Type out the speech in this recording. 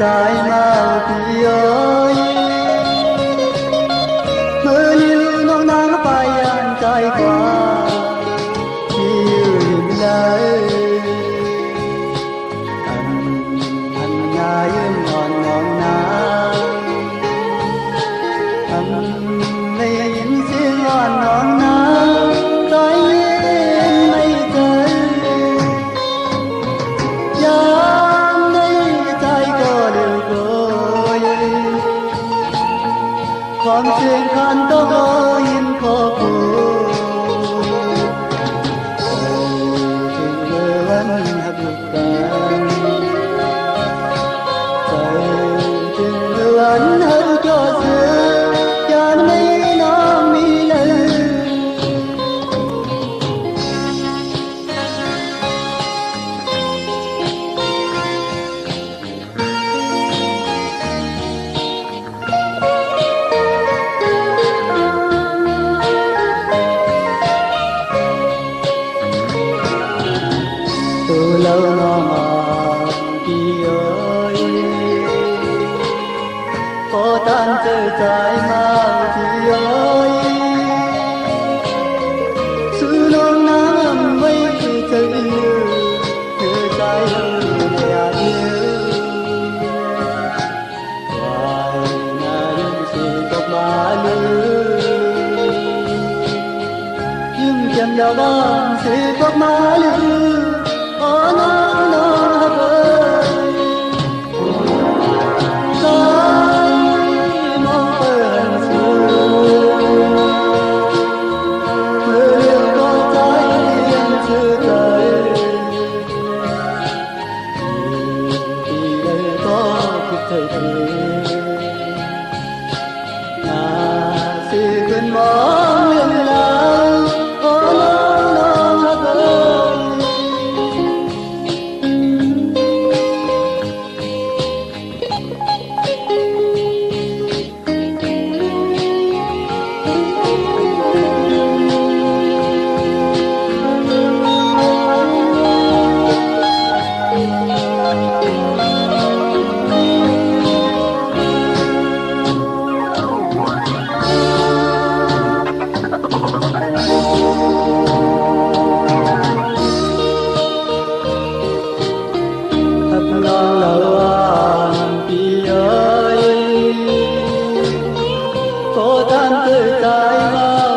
trái màu thì ơi mơ như non nắng bay anh trái qua chiều lại anh ngài ngon ngon na anh lên xin ngon ngon na trái mây trời giang đây trái có điều rồiความเสียงคันต้องรอยินขอบคุณถึงเมื่อวันหักกันใจถึงเมื่อวันหักจอดเสือยานไม่น้องมีเลย từ lâu mong đi ơi có tan từ trái mau thì ơi sự nôn nắng ấm vây thì thấy như trái nhà yêu hoài ngày chỉ có má lư nhưng chẳng đâu bằng chỉ có má lư oh no no hỡi trái mong phận xưa người có trái tim chưa tới thì đây có cuộc thời thế là sự quên mong lưng lao oh no no hỡi có tan từ trái